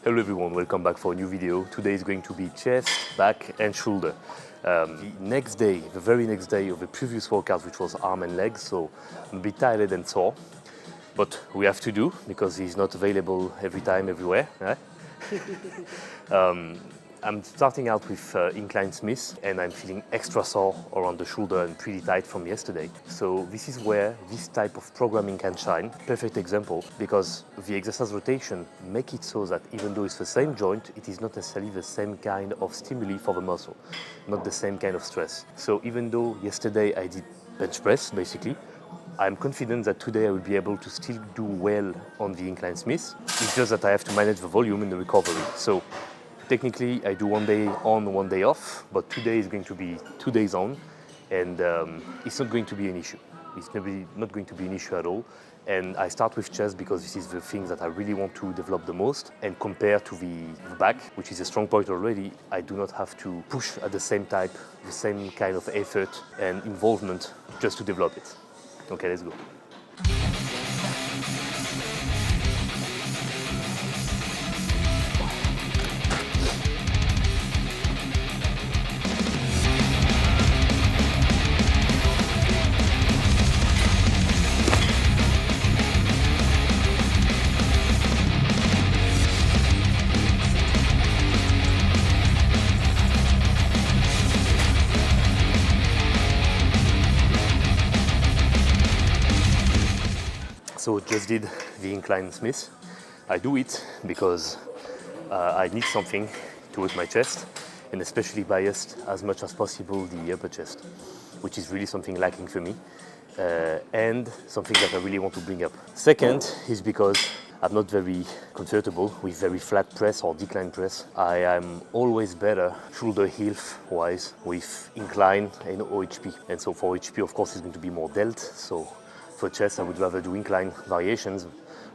Hello everyone, welcome back for a new video. Today is going to be chest, back and shoulder. The very next day of the previous workout, which was arm and legs, so I'm a bit tired and sore. But we have to do, because he's not available every time, everywhere. Right? I'm starting out with Incline Smith, and I'm feeling extra sore around the shoulder and pretty tight from yesterday. So this is where this type of programming can shine. Perfect example, because the exercise rotation make it so that even though it's the same joint, it is not necessarily the same kind of stimuli for the muscle, not the same kind of stress. So even though yesterday I did bench press, basically, I'm confident that today I will be able to still do well on the Incline Smith. It's just that I have to manage the volume in the recovery. So technically, I do 1 day on, 1 day off, but today is going to be 2 days on, and it's not going to be an issue. It's not going to be an issue at all. And I start with chest because this is the thing that I really want to develop the most. And compared to the back, which is a strong point already, I do not have to push at the same kind of effort and involvement just to develop it. Okay, let's go. So just did the Incline Smith. I do it because I need something to work my chest, and especially biased as much as possible the upper chest, which is really something lacking for me, and something that I really want to bring up. Second is because I'm not very comfortable with very flat press or decline press. I am always better shoulder health wise with incline and OHP. And so for OHP, of course, it's going to be more delt. So for chest, I would rather do incline variations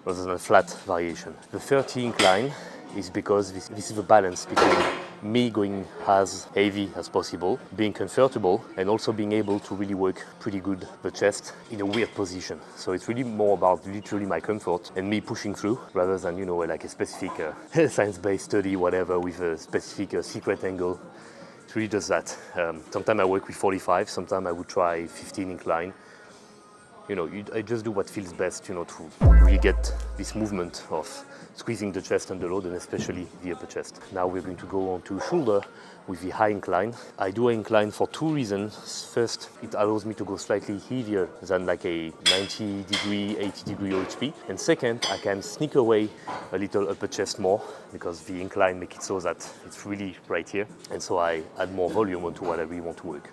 rather than a flat variation. The 30 incline is because this is the balance between me going as heavy as possible, being comfortable, and also being able to really work pretty good the chest in a weird position. So it's really more about literally my comfort and me pushing through rather than, you know, like a specific science-based study, whatever, with a specific secret angle. It really does that. Sometimes I work with 45, sometimes I would try 15 incline. You know, I just do what feels best, you know, to really get this movement of squeezing the chest under load, and especially the upper chest. Now we're going to go on to shoulder with the high incline. I do an incline for two reasons. First, it allows me to go slightly heavier than like a 90 degree, 80 degree OHP. And second, I can sneak away a little upper chest more because the incline makes it so that it's really right here. And so I add more volume onto what I really want to work.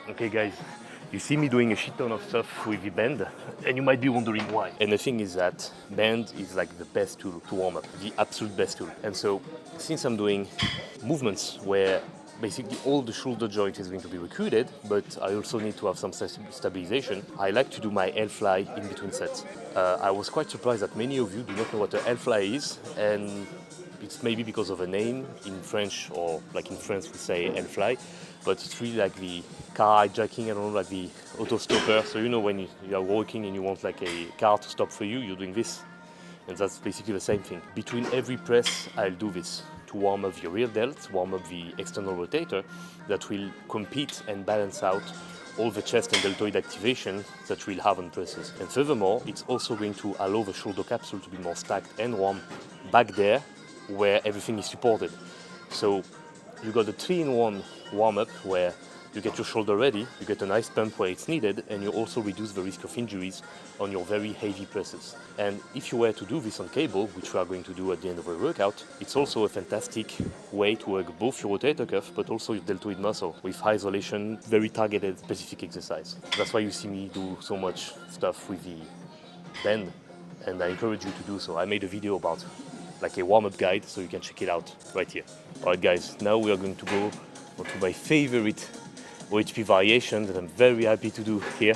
Okay guys, you see me doing a shit ton of stuff with the band, and you might be wondering why. And the thing is that band is like the best tool to warm up, the absolute best tool. And so since I'm doing movements where basically all the shoulder joint is going to be recruited, but I also need to have some stabilization, I like to do my L-fly in between sets. I was quite surprised that many of you do not know what an L-fly is, and it's maybe because of a name in French, or like in France we say L-fly, but it's really like the car hijacking, I don't know, like the auto stopper. So you know when you are walking and you want like a car to stop for you, you're doing this. And that's basically the same thing. Between every press, I'll do this to warm up the rear delt, warm up the external rotator that will compete and balance out all the chest and deltoid activation that we'll have on presses. And furthermore, it's also going to allow the shoulder capsule to be more stacked and warm back there where everything is supported. So you got a 3-in-1 warm-up where you get your shoulder ready, you get a nice pump where it's needed, and you also reduce the risk of injuries on your very heavy presses. And if you were to do this on cable, which we are going to do at the end of the workout, it's also a fantastic way to work both your rotator cuff but also your deltoid muscle with high isolation, very targeted, specific exercise. That's why you see me do so much stuff with the band and I encourage you to do so. I made a video about like a warm-up guide, so you can check it out right here. All right, guys, now we are going to go to my favorite OHP variation that I'm very happy to do here,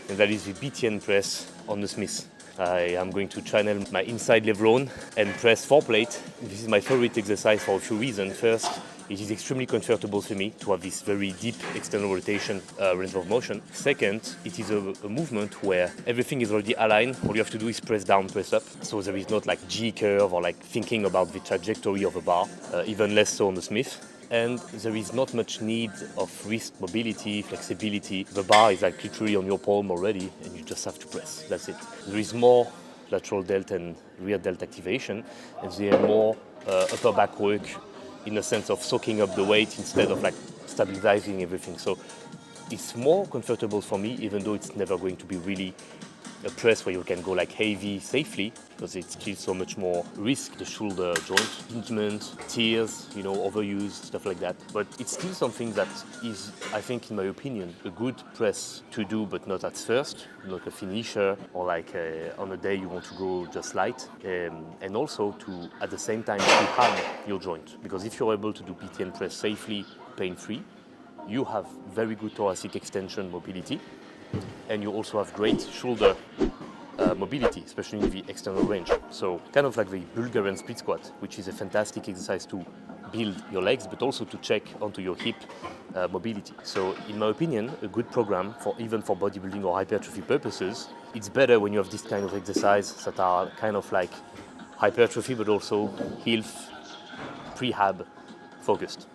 and that is the BTN press on the Smith. I am going to channel my inside leveron and press 4 plate. This is my favorite exercise for a few reasons. First, it is extremely comfortable for me to have this very deep external rotation range of motion. Second, it is a movement where everything is already aligned. All you have to do is press down, press up. So there is not like G curve or like thinking about the trajectory of a bar, even less so on the Smith. And there is not much need of wrist mobility, flexibility. The bar is like literally on your palm already, and you just have to press. That's it. There is more lateral delt and rear delt activation, and there are more upper back work in the sense of soaking up the weight instead of like stabilizing everything. So it's more comfortable for me, even though it's never going to be really a press where you can go like heavy safely, because it's still so much more risk, the shoulder joint, impingement, tears, you know, overuse, stuff like that. But it's still something that is, I think, in my opinion, a good press to do, but not at first, like a finisher, or like on a day you want to go just light, and also to, at the same time, to harm your joint. Because if you're able to do BTN press safely, pain-free, you have very good thoracic extension mobility, and you also have great shoulder mobility, especially in the external range. So kind of like the Bulgarian split squat, which is a fantastic exercise to build your legs, but also to check onto your hip mobility. So in my opinion, a good program for even for bodybuilding or hypertrophy purposes, it's better when you have this kind of exercise that are kind of like hypertrophy, but also health, prehab focused.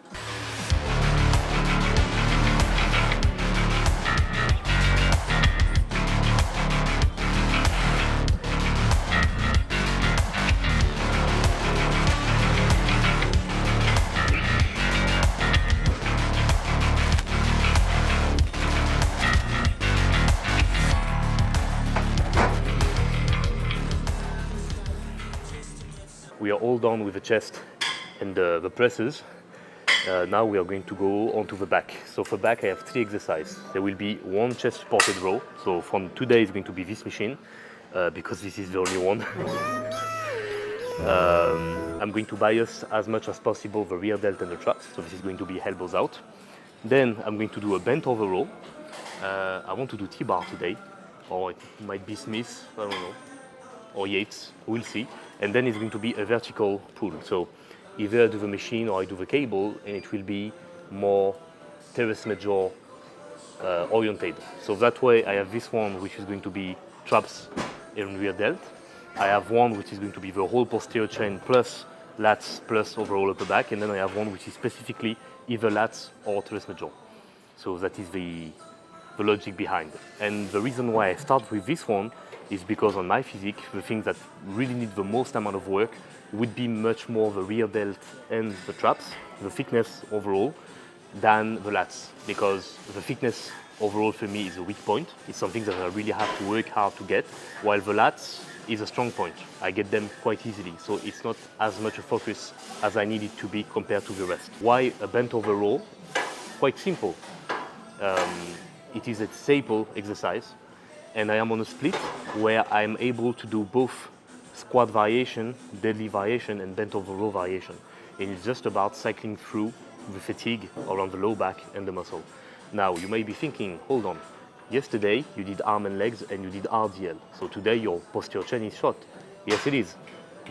We are all done with the chest and the presses. Now we are going to go onto the back. So for back, I have 3 exercises. There will be 1 chest supported row. So from today, it's going to be this machine because this is the only one. I'm going to bias as much as possible the rear delt and the traps. So this is going to be elbows out. Then I'm going to do a bent over row. I want to do T-bar today, or it might be Smith, I don't know, or Yates, we'll see. And then it's going to be a vertical pull. So either I do the machine or I do the cable, and it will be more teres major oriented. So that way I have this one, which is going to be traps and rear delt. I have one which is going to be the whole posterior chain plus lats plus overall upper back, and then I have one which is specifically either lats or teres major. So that is the logic behind it. And the reason why I start with this one is because on my physique, the things that really need the most amount of work would be much more the rear delt and the traps, the thickness overall, than the lats. Because the thickness overall for me is a weak point. It's something that I really have to work hard to get, while the lats is a strong point. I get them quite easily, so it's not as much a focus as I need it to be compared to the rest. Why a bent over row? Quite simple. It is a staple exercise, and I am on a split where I'm able to do both squat variation, deadlift variation, and bent over row variation. And it's just about cycling through the fatigue around the low back and the muscle. Now, you may be thinking, hold on, yesterday you did arm and legs and you did RDL. So today your posterior chain is short. Yes, it is.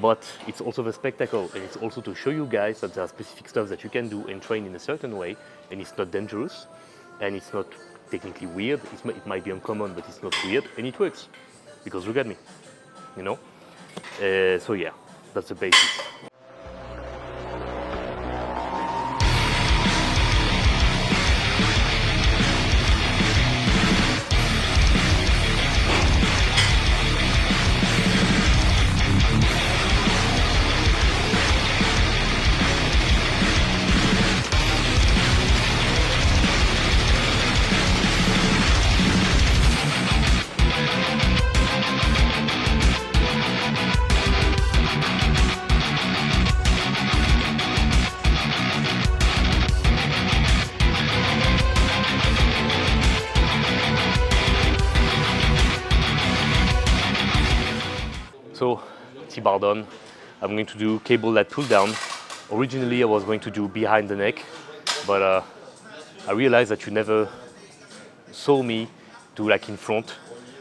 But it's also the spectacle, and it's also to show you guys that there are specific stuff that you can do and train in a certain way, and it's not dangerous, and it's not technically weird. It might be uncommon, but it's not weird, and it works. Because look at me, you know? So yeah, that's the basis. bar down. I'm going to do cable lat pull down. Originally, I was going to do behind the neck, but I realized that you never saw me do like in front.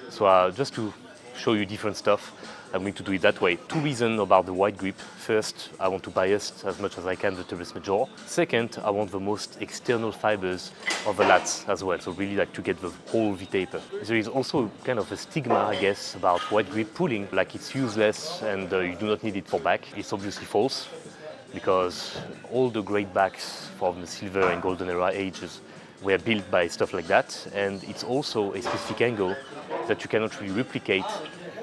So just to show you different stuff, I'm going to do it that way. Two reasons about the wide grip. First, I want to bias as much as I can the teres major. Second, I want the most external fibers of the lats as well, so really like to get the whole V-taper. There is also kind of a stigma, I guess, about wide grip pulling, like it's useless and you do not need it for back. It's obviously false, because all the great backs from the silver and golden era ages were built by stuff like that, and it's also a specific angle that you cannot really replicate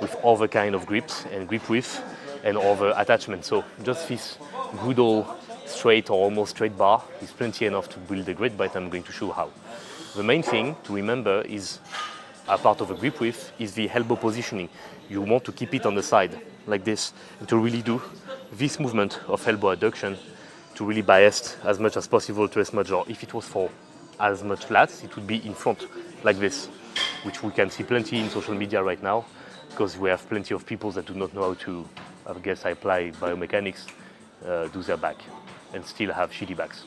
with other kind of grips and grip width and other attachments. So just this good old straight or almost straight bar is plenty enough to build a great bite. I'm going to show how. The main thing to remember is a part of a grip width is the elbow positioning. You want to keep it on the side like this and to really do this movement of elbow adduction to really bias as much as possible teres major. If it was for as much lats, it would be in front like this, which we can see plenty in social media right now, because we have plenty of people that do not know how to, I guess I apply biomechanics, do their back and still have shitty backs.